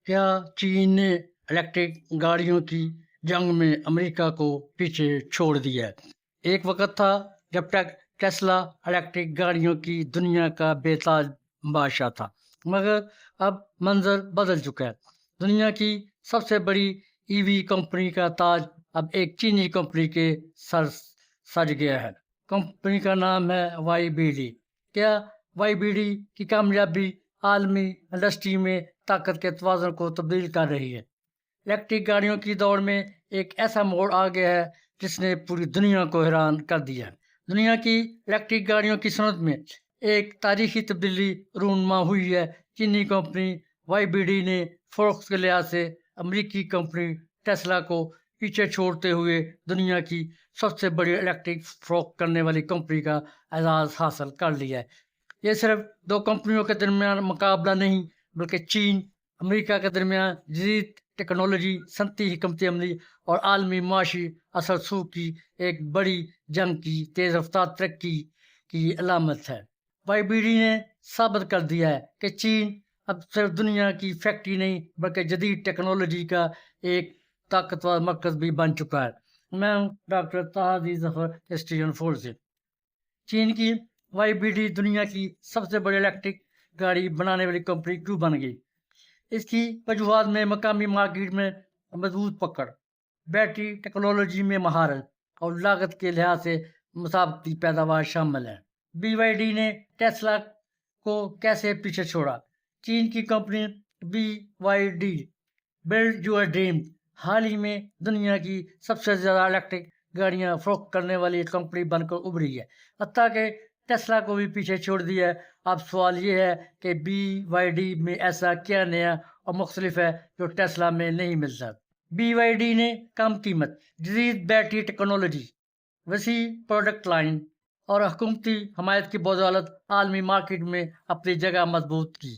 کیا چین نے الیکٹرک گاڑیوں کی جنگ میں امریکہ کو پیچھے چھوڑ دیا ہے؟ ایک وقت تھا جب تک ٹیسلا الیکٹرک گاڑیوں کی دنیا کا بے تاج بادشاہ تھا، مگر اب منظر بدل چکا ہے۔ دنیا کی سب سے بڑی ای وی کمپنی کا تاج اب ایک چینی کمپنی کے سر سج گیا ہے۔ کمپنی کا نام ہے وائی بی ڈی۔ کیا وائی بی ڈی کی کامیابی عالمی انڈسٹری میں طاقت کے توازن کو تبدیل کر رہی ہے؟ الیکٹرک گاڑیوں کی دوڑ میں ایک ایسا موڑ آ گیا ہے جس نے پوری دنیا کو حیران کر دیا ہے۔ دنیا کی الیکٹرک گاڑیوں کی صنعت میں ایک تاریخی تبدیلی رونما ہوئی ہے۔ چینی کمپنی وائی بی ڈی نے فروخت کے لحاظ سے امریکی کمپنی ٹیسلا کو پیچھے چھوڑتے ہوئے دنیا کی سب سے بڑی الیکٹرک فروخت کرنے والی کمپنی کا اعزاز حاصل کر لیا ہے۔ یہ صرف دو کمپنیوں کے درمیان مقابلہ نہیں، بلکہ چین امریکہ کے درمیان جدید ٹیکنالوجی، صنعتی حکمت عملی اور عالمی معاشی اثر رسوخ کی ایک بڑی جنگ کی تیز رفتار ترقی کی علامت ہے۔ وائی بی ڈی نے ثابت کر دیا ہے کہ چین اب صرف دنیا کی فیکٹری نہیں بلکہ جدید ٹیکنالوجی کا ایک طاقتور مرکز بھی بن چکا ہے۔ میں ہوں doctor Tahir Aziz Zafar, history and four سے۔ چین کی وائی بی ڈی دنیا کی سب سے بڑی الیکٹرک گاڑی بنانے والی کمپنی کیوں بن گئی؟ اس کی وجوہات میں مقامی مارکیٹ میں مضبوط پکڑ، بیٹری ٹیکنالوجی میں مہارت اور لاگت کے لحاظ سے مسابقتی پیداوار شامل ہیں۔ بی وائی ڈی نے ٹیسلا کو کیسے پیچھے چھوڑا؟ چین کی کمپنی B Y D build your dream حال ہی میں دنیا کی سب سے زیادہ الیکٹرک گاڑیاں فروخت کرنے والی کمپنی بن کر ابھری ہے، حتیٰ کہ ٹیسلا کو بھی پیچھے چھوڑ دیا ہے۔ اب سوال یہ ہے کہ بی وائی ڈی میں ایسا کیا نیا اور مختلف ہے جو ٹیسلا میں نہیں ملتا؟ بی وائی ڈی نے کم قیمت، جدید بیٹری ٹیکنالوجی، وسیع پروڈکٹ لائن اور حکومتی حمایت کی بدولت عالمی مارکیٹ میں اپنی جگہ مضبوط کی۔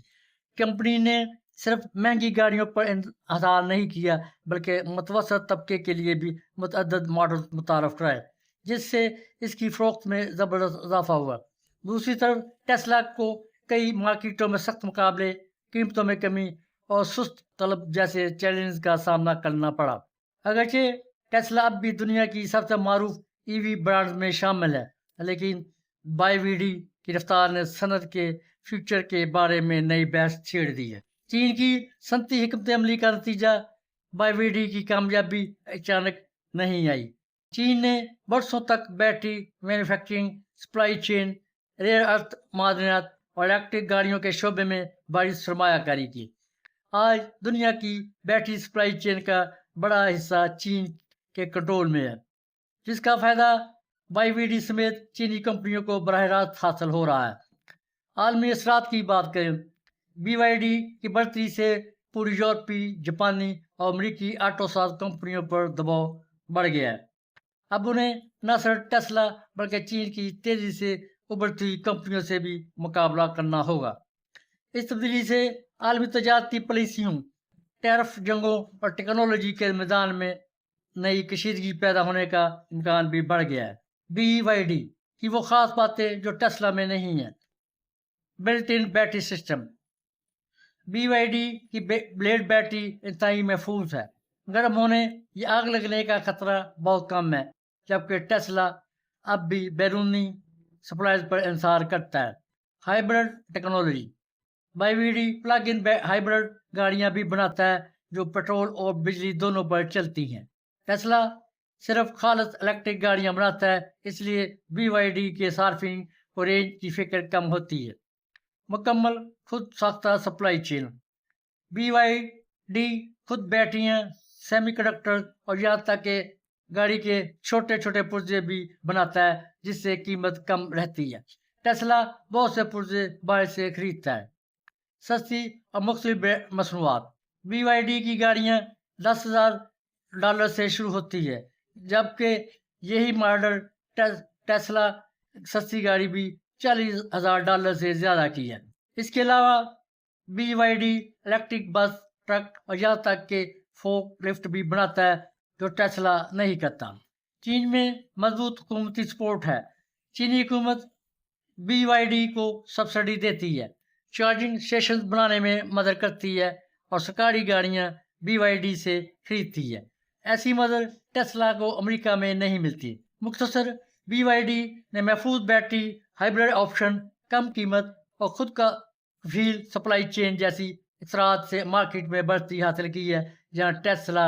کمپنی نے صرف مہنگی گاڑیوں پر انحصار نہیں کیا بلکہ متوسط طبقے کے لیے بھی متعدد ماڈل متعارف کرائے، جس سے اس کی فروخت میں زبردست اضافہ ہوا۔ دوسری طرف ٹیسلا کو کئی مارکیٹوں میں سخت مقابلے، قیمتوں میں کمی اور سست طلب جیسے چیلنج کا سامنا کرنا پڑا۔ اگرچہ ٹیسلا اب بھی دنیا کی سب سے معروف ای وی برانڈز میں شامل ہے، لیکن وائی بی ڈی کی رفتار نے صنعت کے فیوچر کے بارے میں نئی بحث چھیڑ دی ہے۔ چین کی صنعتی حکمت عملی کا نتیجہ وائی بی ڈی کی کامیابی اچانک نہیں آئی۔ چین نے برسوں تک battery manufacturing, supply chain, rare earth معدنیات اور الیکٹرک گاڑیوں کے شعبے میں بڑی سرمایہ کاری کی۔ آج دنیا کی بیٹری سپلائی چین کا بڑا حصہ چین کے کنٹرول میں ہے، جس کا فائدہ وائی بی ڈی سمیت چینی کمپنیوں کو براہ راست حاصل ہو رہا ہے۔ عالمی اثرات کی بات کریں، بی وائی ڈی کی بڑھتری سے پوری یورپی، جاپانی اور امریکی آٹو ساز کمپنیوں پر دباؤ بڑھ گیا ہے۔ اب انہیں نہ صرف ٹیسلا بلکہ چین کی تیزی سے ابھرتی ہوئی کمپنیوں سے بھی مقابلہ کرنا ہوگا۔ اس تبدیلی سے عالمی تجارتی پالیسیوں، ٹیرف جنگوں اور ٹیکنالوجی کے میدان میں نئی کشیدگی پیدا ہونے کا امکان بھی بڑھ گیا ہے۔ بی وائی ڈی کی وہ خاص باتیں جو ٹیسلا میں نہیں ہیں۔ Built in battery system, B Y D کی بلیڈ بیٹری انتہائی محفوظ ہے، گرم ہونے یا آگ لگنے کا خطرہ بہت کم ہے، جبکہ ٹیسلا اب بھی بیرونی سپلائز پر انحصار کرتا ہے۔ Hybrid technology, Y B D plug in hybrid گاڑیاں بھی بناتا ہے جو پیٹرول اور بجلی دونوں پر چلتی ہیں۔ ٹیسلا صرف خالص الیکٹرک گاڑیاں بناتا ہے، اس لیے بی وائی ڈی کے صارفین کو رینج کی فکر کم ہوتی ہے۔ مکمل خود ساختہ supply chain, B Y D خود بیٹریاں، سیمی کنڈکٹر اور یہاں تک کہ گاڑی کے چھوٹے چھوٹے پرزے بھی بناتا ہے، جس سے قیمت کم رہتی ہے۔ ٹیسلا بہت سے پرزے باہر سے خریدتا ہے۔ سستی اور مختلف مصنوعات، بی وائی ڈی کی گاڑیاں $10,000 سے شروع ہوتی ہے، جبکہ یہی ماڈل ٹیسلا سستی گاڑی بھی $40,000 سے زیادہ کی ہے۔ اس کے علاوہ B Y D electric bus, truck اور یہاں تک کہ فورک لفٹ بھی بناتا ہے، جو ٹیسلا نہیں کرتا۔ چین میں مضبوط حکومتی سپورٹ ہے۔ چینی حکومت بی وائی ڈی کو سبسڈی دیتی ہے، چارجنگ اسٹیشن بنانے میں مدد کرتی ہے اور سرکاری گاڑیاں BYD سے خریدتی ہے۔ ایسی مدد ٹیسلا کو امریکہ میں نہیں ملتی۔ مختصر، BYD نے محفوظ بیٹری، ہائبرڈ آپشن، کم قیمت اور خود کا کفیل سپلائی چین جیسی اثرات سے مارکیٹ میں بڑھتی حاصل کی ہے، جہاں ٹیسلا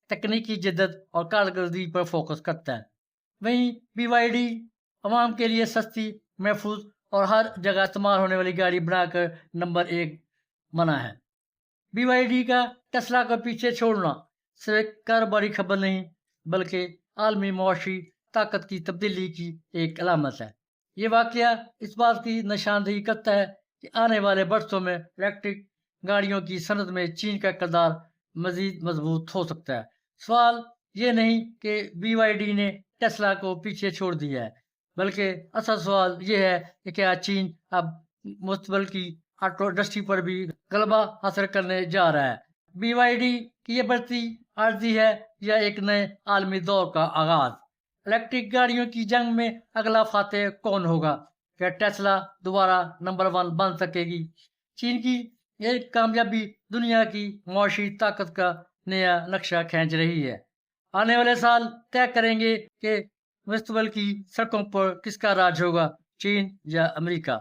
تکنیکی جدت اور کارکردگی پر فوکس کرتا ہے۔ وہیں BYD عوام کے لیے سستی، محفوظ اور ہر جگہ استعمال ہونے والی گاڑی بنا کر نمبر 1 بنا ہے۔ BYD کا ٹیسلا کو پیچھے چھوڑنا صرف ایک کاروباری خبر نہیں، بلکہ عالمی معاشی طاقت کی تبدیلی کی ایک علامت ہے۔ یہ واقعہ اس بات کی نشاندہی کرتا ہے کہ آنے والے برسوں میں الیکٹرک گاڑیوں کی صنعت میں چین کا کردار مزید مضبوط ہو سکتا ہے۔ سوال یہ نہیں کہ BYD نے ٹیسلا کو پیچھے چھوڑ دیا ہے، بلکہ اصل سوال یہ ہے کہ کیا چین اب مستقبل کی آٹو انڈسٹری پر بھی غلبہ حاصل کرنے جا رہا ہے۔ BYD کی یہ بڑھتی عارضی ہے یا ایک نئے عالمی دور کا آغاز؟ الیکٹرک گاڑیوں کی جنگ میں اگلا فاتح کون ہوگا؟ کیا ٹیسلا دوبارہ نمبر 1 بن سکے گی؟ چین کی یہ کامیابی دنیا کی معاشی طاقت کا نیا نقشہ کھینچ رہی ہے۔ آنے والے سال طے کریں گے کہ مستقبل کی سڑکوں پر کس کا راج ہوگا، چین یا امریکہ۔